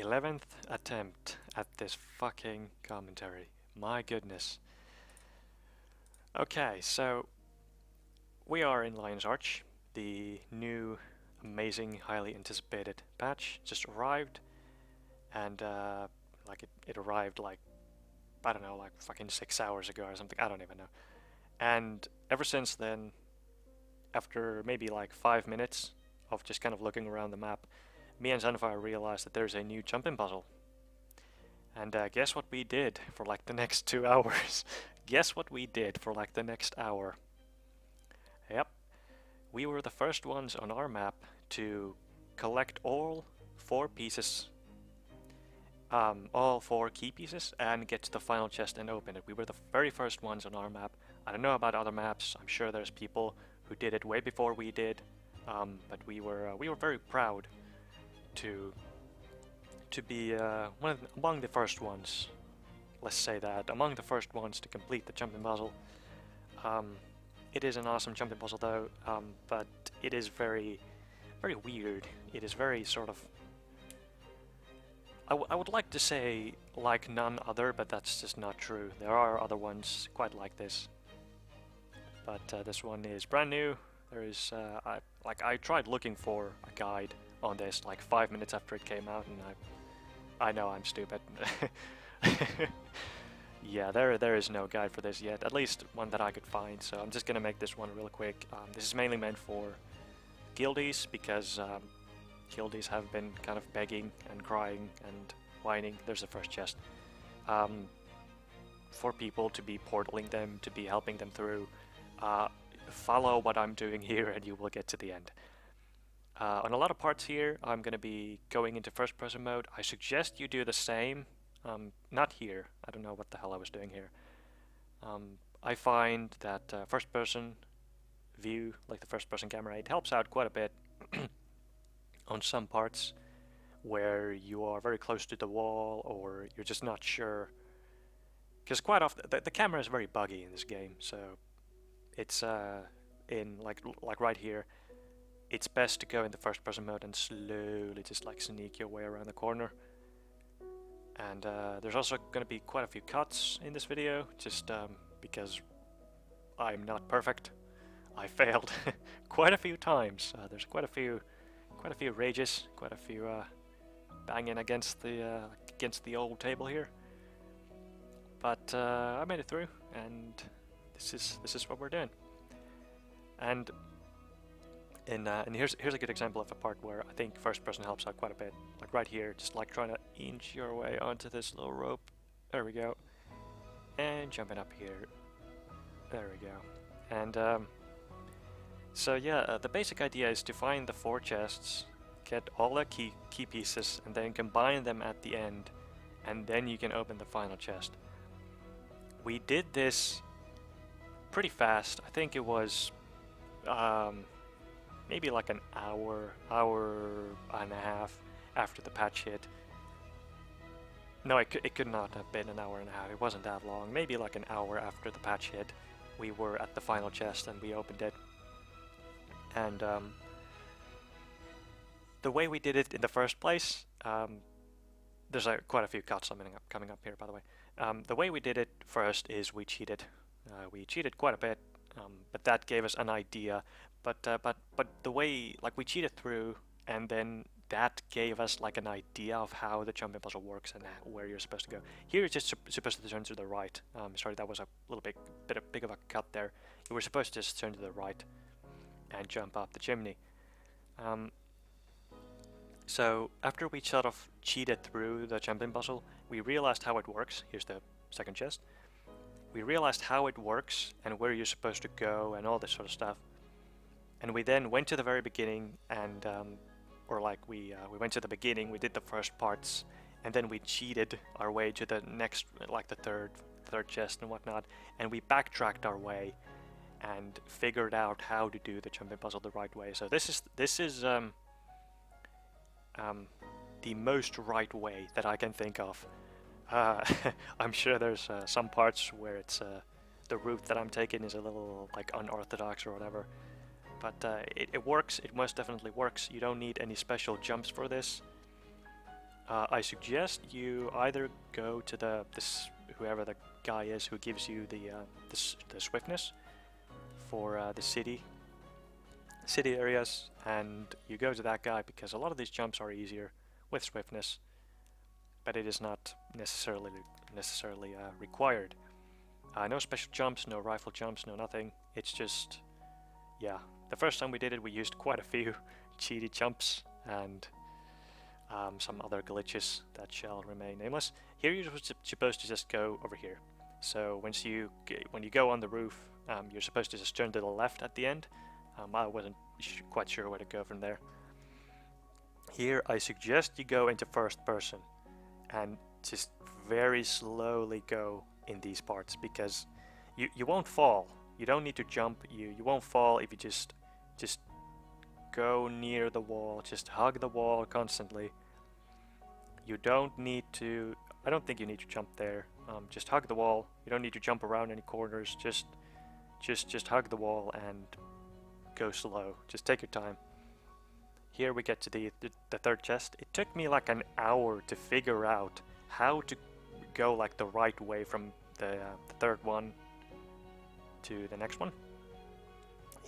11th attempt at this fucking commentary. My goodness. Okay, so we are in Lion's Arch. The new, amazing, highly anticipated patch just arrived, and it arrived like, I don't know, like fucking 6 hours ago or something. I don't even know. And ever since then, after maybe like 5 minutes of just kind of looking around the map, me and Zanfire realized that there's a new jumping puzzle. And guess what we did for like the next 2 hours? Guess what we did for like the next hour? Yep, we were the first ones on our map to collect all 4 pieces, all 4 key pieces, and get to the final chest and open it. We were the very first ones on our map. I don't know about other maps. I'm sure there's people who did it way before we did, but we were very proud to be among the first ones. Let's say that among the first ones to complete the jumping puzzle. It is an awesome jumping puzzle though, but it is very, very weird. It is very sort of. I would like to say like none other, but that's just not true. There are other ones quite like this, but this one is brand new. There is I tried looking for a guide on this like 5 minutes after it came out, and I know I'm stupid. Yeah, there is no guide for this yet, at least one that I could find, so I'm just gonna make this one real quick. This is mainly meant for guildies, because guildies have been kind of begging and crying and whining. There's the first chest. For people to be portaling them, to be helping them through. Follow what I'm doing here and you will get to the end. On a lot of parts here, I'm going to be going into first-person mode. I suggest you do the same. Not here. I don't know what the hell I was doing here. I find that first-person view, like the first-person camera, it helps out quite a bit on some parts where you are very close to the wall or you're just not sure. Because quite often, the camera is very buggy in this game, so it's in like right here. It's best to go in the first-person mode and slowly just like sneak your way around the corner. And there's also going to be quite a few cuts in this video, just because I'm not perfect. I failed quite a few times. There's quite a few rages, quite a few banging against the old table here. But I made it through, and this is what we're doing. And here's a good example of a part where I think first person helps out quite a bit. Like right here, just like trying to inch your way onto this little rope. There we go. And jumping up here. There we go. And so yeah, the basic idea is to find the 4 chests, get all the key pieces, and then combine them at the end, and then you can open the final chest. We did this pretty fast. I think it was maybe like an hour and a half after the patch hit. No, it could not have been an hour and a half. It wasn't that long. Maybe like an hour after the patch hit, we were at the final chest and we opened it. And the way we did it in the first place, there's quite a few cuts coming up here, by the way. The way we did it first is we cheated. We cheated quite a bit, but that gave us an idea. But the way, like, we cheated through, and then that gave us like an idea of how the jumping puzzle works and where you're supposed to go. Here it's just supposed to turn to the right. Sorry, that was a little bit big of a cut there. You were supposed to just turn to the right and jump up the chimney. So after we sort of cheated through the jumping puzzle, we realized how it works. Here's the second chest. We realized how it works and where you're supposed to go and all this sort of stuff. And we then went to the very beginning and, we went to the beginning, we did the first parts, and then we cheated our way to the next, like the third chest and whatnot, and we backtracked our way and figured out how to do the jumping puzzle the right way. So this is the most right way that I can think of. I'm sure there's some parts where it's the route that I'm taking is a little like unorthodox or whatever, but it works. It most definitely works. You don't need any special jumps for this. I suggest you either go to whoever the guy is who gives you the swiftness for the city areas, and you go to that guy because a lot of these jumps are easier with swiftness, but it is not necessarily required. No special jumps, no rifle jumps, no nothing. It's just, yeah. The first time we did it, we used quite a few cheaty jumps and some other glitches that shall remain nameless. Here you're supposed to just go over here. So when you go on the roof, you're supposed to just turn to the left at the end. I wasn't quite sure where to go from there. Here I suggest you go into first person and just very slowly go in these parts, because you won't fall. You don't need to jump. You won't fall if you just go near the wall. Just hug the wall constantly. You don't need to. I don't think you need to jump there. Just hug the wall. You don't need to jump around any corners. Just hug the wall and go slow. Just take your time. Here we get to the third chest. It took me like an hour to figure out how to go like the right way from the third one to the next one.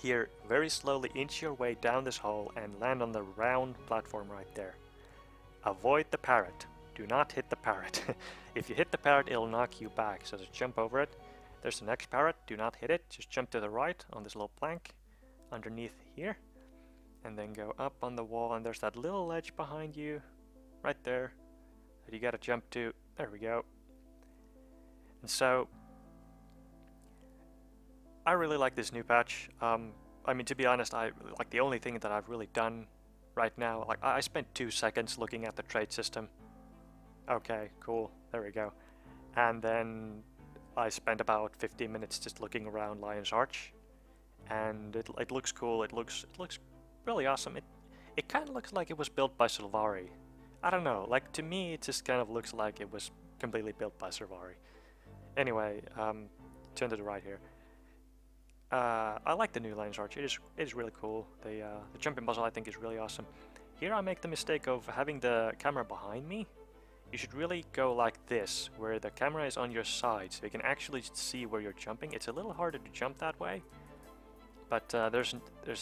Here, very slowly inch your way down this hole and land on the round platform right there. Avoid the parrot. Do not hit the parrot. If you hit the parrot, it'll knock you back, so just jump over it. There's the next parrot. Do not hit it. Just jump to the right on this little plank underneath here, and then go up on the wall, and there's that little ledge behind you right there that you gotta jump to. There we go. And so I really like this new patch. I mean, to be honest, like the only thing that I've really done right now, like I spent 2 seconds looking at the trade system. Okay, cool, there we go. And then I spent about 15 minutes just looking around Lion's Arch, and it looks cool. It looks really awesome. It kind of looks like it was built by Sylvari. I don't know, like to me it just kind of looks like it was completely built by Sylvari. Anyway, turn to the right here. I like the new Lion's Arch. It is really cool. The jumping puzzle I think is really awesome. Here I make the mistake of having the camera behind me. You should really go like this, where the camera is on your side, so you can actually see where you're jumping. It's a little harder to jump that way, but there's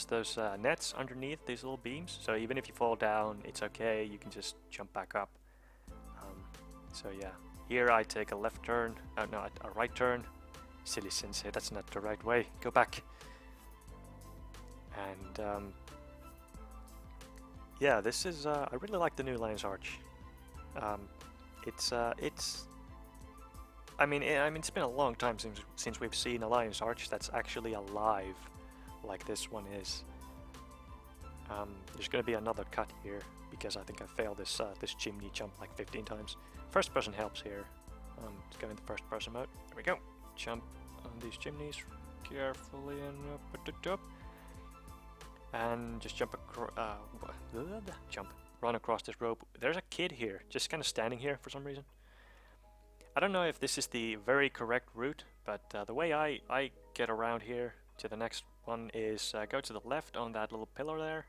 those nets underneath these little beams, so even if you fall down, it's okay. You can just jump back up. So yeah, here I take a left turn. No, a right turn. Silly Sensei, that's not the right way. Go back. And yeah, this is. I really like the new Lion's Arch. It's. I mean, it's been a long time since we've seen a Lion's Arch that's actually alive, like this one is. There's going to be another cut here because I think I failed this this chimney jump like 15 times. First person helps here. Let's go into first person mode. There we go. Jump on these chimneys carefully and up at the top, and just jump across. Run across this rope. There's a kid here, just kind of standing here for some reason. I don't know if this is the very correct route, but the way I get around here to the next one is go to the left on that little pillar there,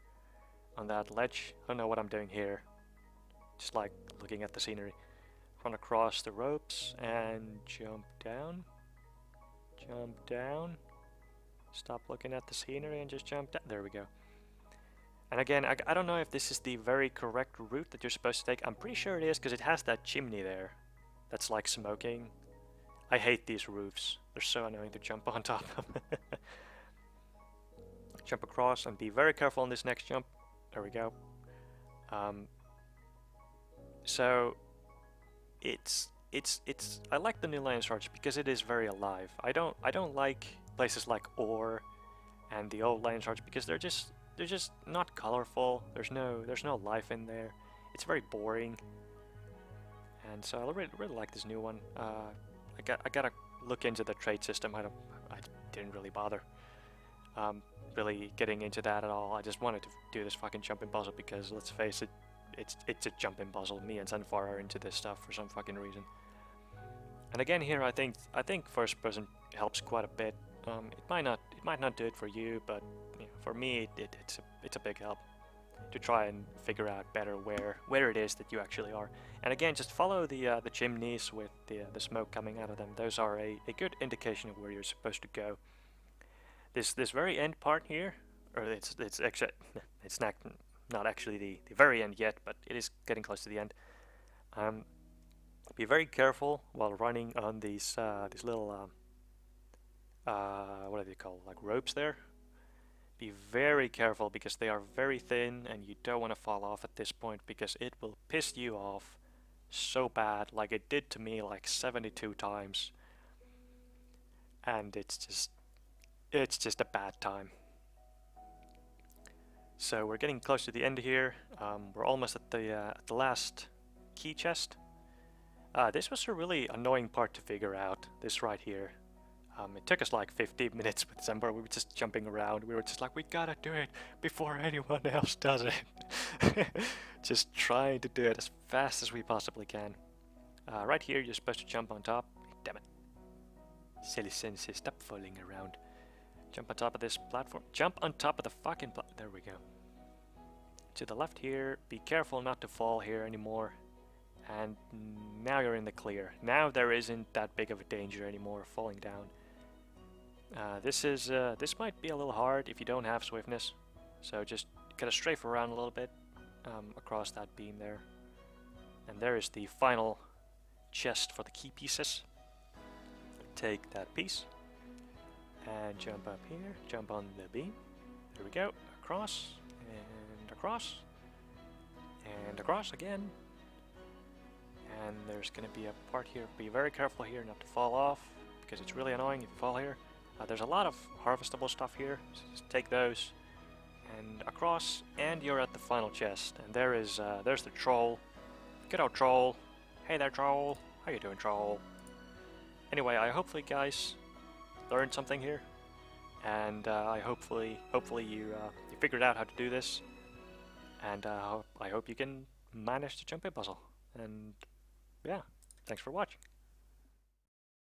on that ledge. I don't know what I'm doing here, just like looking at the scenery. Run across the ropes and jump down. Jump down. Stop looking at the scenery and just jump down. There we go. And again, I don't know if this is the very correct route that you're supposed to take. I'm pretty sure it is, because it has that chimney there that's like smoking. I hate these roofs. They're so annoying to jump on top of. Jump across and be very careful on this next jump. There we go. So it's I like the new Lion's Arch because it is very alive. I don't like places like Ore and the old Lion's Arch because they're just not colorful. There's no life in there. It's very boring. And so I really like this new one. I gotta look into the trade system. I didn't really bother really getting into that at all. I just wanted to do this fucking jumping puzzle because let's face it, it's a jumping puzzle. Me and Zanfire are into this stuff for some fucking reason. And again here, I think first person helps quite a bit. It might not do it for you, but you know, for me it's a big help. to try and figure out better where it is that you actually are. And again, just follow the chimneys with the smoke coming out of them. Those are a good indication of where you're supposed to go. This very end part here, or it's actually it's not actually the very end yet, but it is getting close to the end. Be very careful while running on these little what are they called, like ropes there. Be very careful because they are very thin and you don't want to fall off at this point because it will piss you off so bad, like it did to me like 72 times, and it's just a bad time. So we're getting close to the end here. We're almost at the last key chest. This was a really annoying part to figure out, this right here. It took us like 15 minutes with Zanfire. We were just jumping around. We were just like, we gotta do it before anyone else does it. Just trying to do it as fast as we possibly can. Right here, you're supposed to jump on top. Damn it. Silly Sensei, stop falling around. Jump on top of this platform. Jump on top of the fucking platform. There we go. To the left here. Be careful not to fall here anymore. And now you're in the clear. Now there isn't that big of a danger anymore of falling down. This might be a little hard if you don't have swiftness. So just gotta strafe around a little bit across that beam there. And there is the final chest for the key pieces. Take that piece and jump up here. Jump on the beam. There we go. Across and across and across again. And there's going to be a part here. Be very careful here not to fall off, because it's really annoying if you fall here. There's a lot of harvestable stuff here, so just take those and across, and you're at the final chest. And there's the troll. Good old troll. Hey there, troll. How you doing, troll? Anyway, I hopefully guys learned something here, and I hopefully you figured out how to do this, and I hope you can manage the jump in puzzle. And yeah, thanks for watching.